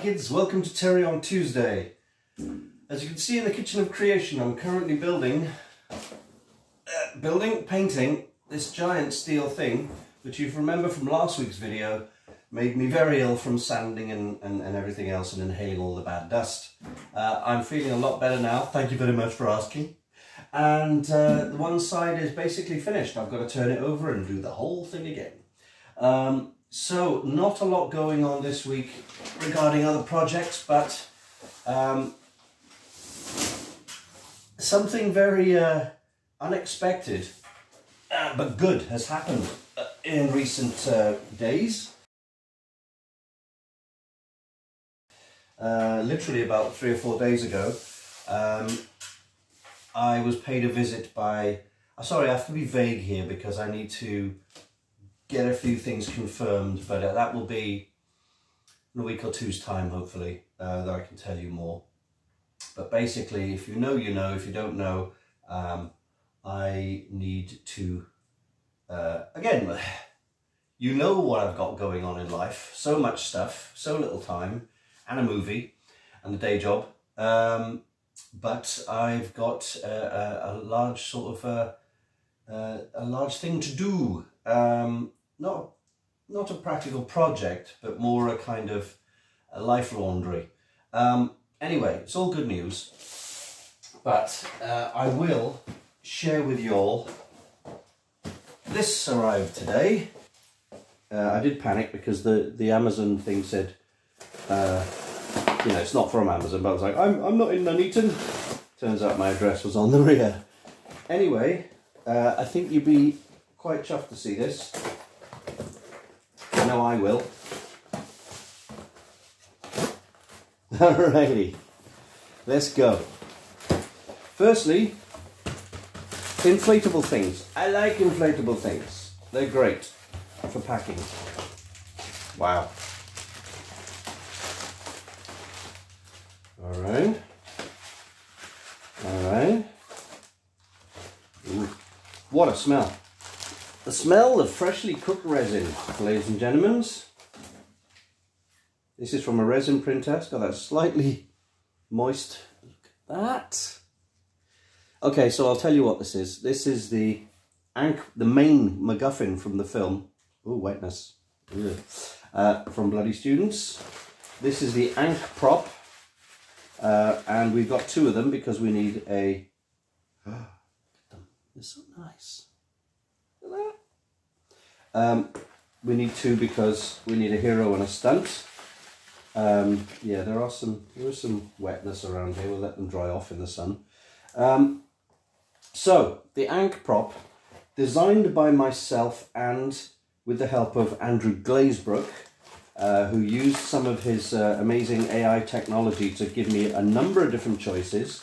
kids, welcome to Terry on Tuesday. As you can see in the kitchen of creation, I'm currently painting this giant steel thing, which you remember from last week's video, made me very ill from sanding and everything else and inhaling all the bad dust. I'm feeling a lot better now, thank you very much for asking. And the one side is basically finished. I've got to turn it over and do the whole thing again. So not a lot going on this week regarding other projects, but something very unexpected but good has happened in recent days. Literally about 3 or 4 days ago, I was paid a visit by... Sorry, I have to be vague here because I need to get a few things confirmed, but that will be in a week or two's time, hopefully, that I can tell you more. But basically, if you know, you know. If you don't know, I need to, again, you know what I've got going on in life. So much stuff, so little time, and a movie, and a day job. But I've got a large sort of, a large thing to do. Not a practical project, but more a kind of a life laundry. Anyway, it's all good news, but I will share with you all. This arrived today. I did panic because the Amazon thing said, you know, it's not from Amazon, but I was like, I'm not in Nuneaton. Turns out my address was on the rear. Anyway, I think you'd be quite chuffed to see this. I know I will. Alrighty, let's go. Firstly, inflatable things. I like inflatable things. They're great for packing. Wow. Alright. Alright. What a smell. The smell of freshly cooked resin, ladies and gentlemen. This is from a resin printer. It's got that slightly moist. Look at that. Okay, so I'll tell you what this is. This is the main MacGuffin from the film. Oh, wetness. From Bloody Students. This is the Ankh prop. And we've got 2 of them because we need a... Look at them. They're so nice. Look at that. We need 2 because we need a hero and a stunt. Yeah, there is some wetness around here. We'll let them dry off in the sun. So, the Ankh prop, designed by myself and with the help of Andrew Glazebrook, who used some of his amazing AI technology to give me a number of different choices.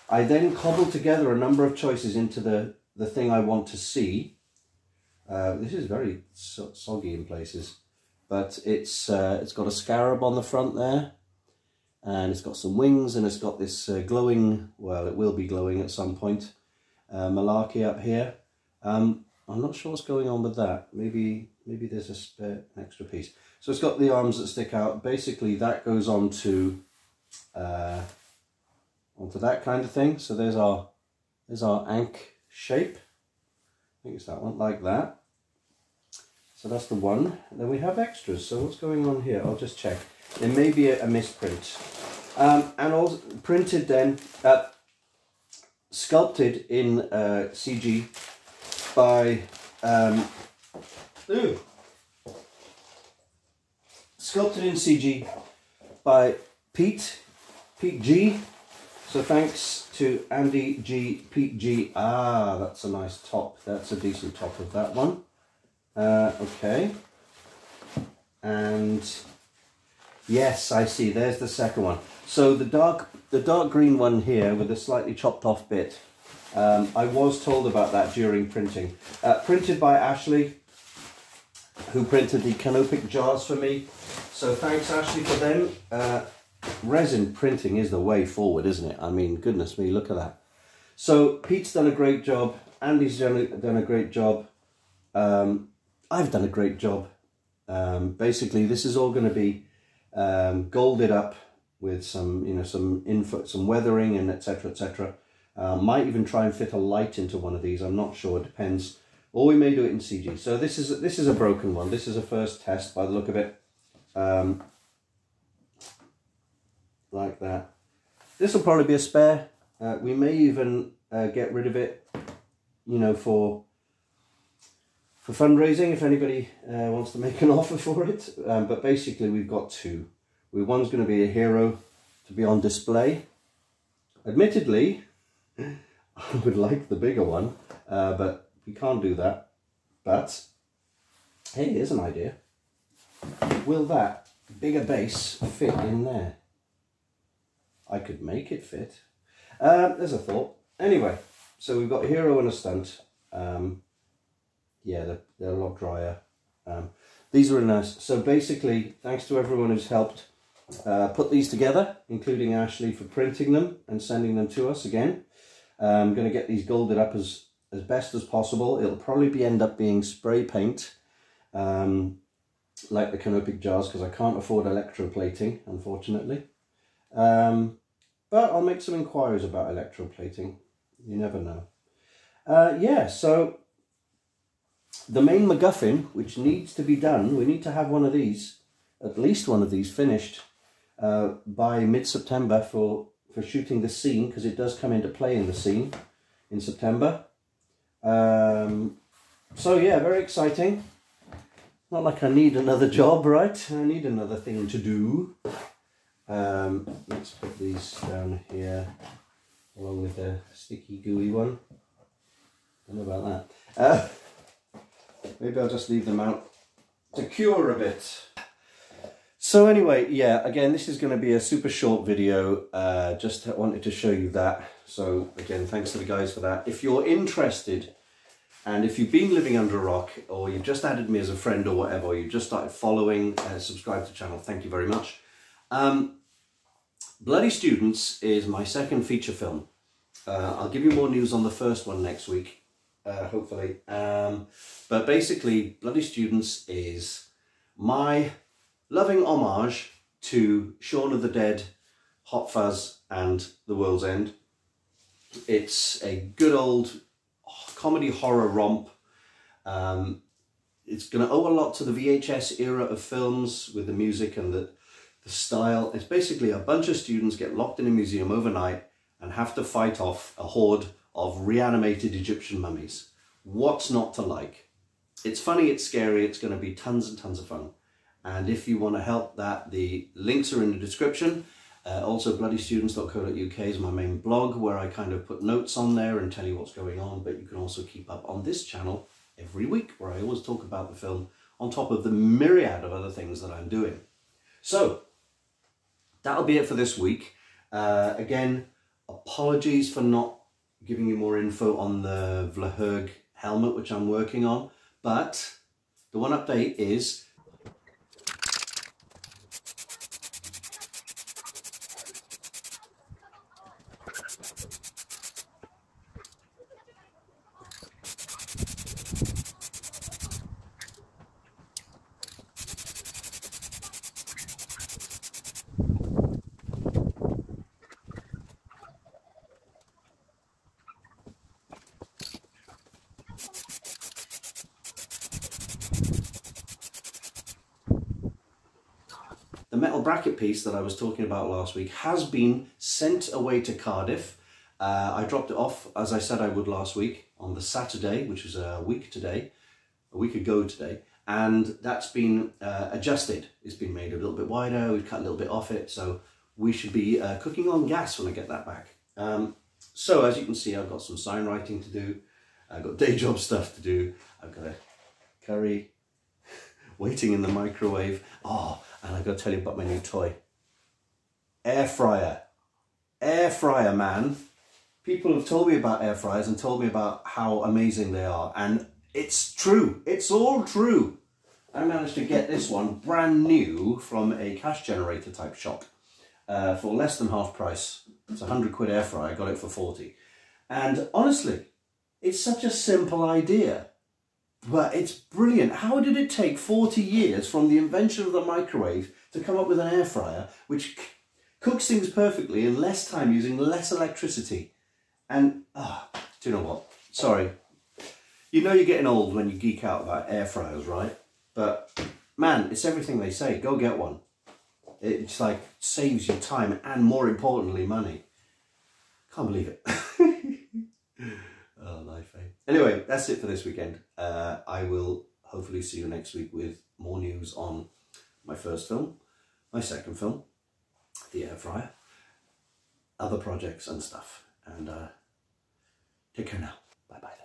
I then cobbled together a number of choices into the thing I want to see. This is very soggy in places, but it's got a scarab on the front there, and it's got some wings, and it's got this glowing, well, it will be glowing at some point, malarkey up here. I'm not sure what's going on with that. Maybe there's an extra piece. So it's got the arms that stick out. Basically, that goes onto that kind of thing. So there's our Ankh shape. I think it's that one, like that. So that's the one. And then we have extras. So what's going on here? I'll just check. There may be a misprint. And also printed then, sculpted in CG by sculpted in CG by Pete G. So thanks to Andy G, Pete G. Ah, that's a nice top. That's a decent top of that one. Okay. And yes, I see. There's the second one. So the dark green one here with a slightly chopped off bit. I was told about that during printing. Printed by Ashley, who printed the canopic jars for me. So thanks Ashley for them. Resin printing is the way forward, isn't it? I mean, goodness me, look at that. So Pete's done a great job. Andy's done a great job. I've done a great job. Basically, this is all going to be gold it up with some, some weathering and etc, etc. Might even try and fit a light into one of these. I'm not sure. It depends. Or we may do it in CG. So this is a broken one. This is a first test by the look of it. Like that. This will probably be a spare. We may even get rid of it, for fundraising if anybody wants to make an offer for it. But basically we've got two. One's going to be a hero to be on display. Admittedly, I would like the bigger one, but we can't do that. But hey, here's an idea. Will that bigger base fit in there? I could make it fit. There's a thought. Anyway, so we've got a hero and a stunt. Yeah, they're a lot drier. These are nice. So basically, thanks to everyone who's helped put these together, including Ashley for printing them and sending them to us again. I'm going to get these golded up as best as possible. It'll probably end up being spray paint, like the canopic jars, because I can't afford electroplating, unfortunately. But I'll make some inquiries about electroplating. You never know. Yeah, so the main MacGuffin, which needs to be done, we need to have one of these, at least one of these, finished by mid-September for shooting the scene, because it does come into play in the scene in September. So yeah, very exciting. Not like I need another job, right? I need another thing to do. Let's put these down here along with the sticky gooey one. Don't know about that. Maybe I'll just leave them out to cure a bit. So anyway, yeah, again, this is going to be a super short video. Just wanted to show you that. So again, thanks to the guys for that. If you're interested, and if you've been living under a rock, or you've just added me as a friend or whatever, or you just started following, subscribe to the channel, thank you very much. Bloody Students is my second feature film. I'll give you more news on the first one next week, hopefully. But basically, Bloody Students is my loving homage to Shaun of the Dead, Hot Fuzz and The World's End. It's a good old comedy horror romp. It's going to owe a lot to the VHS era of films with the music and the style. It's basically a bunch of students get locked in a museum overnight and have to fight off a horde of reanimated Egyptian mummies. What's not to like? It's funny, it's scary, it's going to be tons and tons of fun. And if you want to help that, the links are in the description. Also, bloodystudents.co.uk is my main blog, where I kind of put notes on there and tell you what's going on. But you can also keep up on this channel every week, where I always talk about the film on top of the myriad of other things that I'm doing. So that'll be it for this week. Again, apologies for not giving you more info on the Verwhelm helmet, which I'm working on. But the one update is the metal bracket piece that I was talking about last week has been sent away to Cardiff. I dropped it off, as I said I would last week, on the Saturday, which is a week ago today, and that's been adjusted. It's been made a little bit wider, we've cut a little bit off it, so we should be cooking on gas when I get that back. So as you can see, I've got some sign writing to do, I've got day job stuff to do, I've got a curry waiting in the microwave. Oh, and I've got to tell you about my new toy. Air fryer. Air fryer, man. People have told me about air fryers and told me about how amazing they are. And it's true. It's all true. I managed to get this one brand new from a cash generator type shop for less than half price. It's a 100 quid air fryer. I got it for 40. And honestly, it's such a simple idea. But it's brilliant. How did it take 40 years from the invention of the microwave to come up with an air fryer which cooks things perfectly in less time using less electricity. And, do you know what? Sorry. You know you're getting old when you geek out about air fryers, right? But, man, it's everything they say. Go get one. It's like, saves you time and, more importantly, money. Can't believe it. Oh, life, eh? Anyway, that's it for this weekend. I will hopefully see you next week with more news on my first film, my second film, the air fryer, other projects and stuff. And take care now. Bye-bye.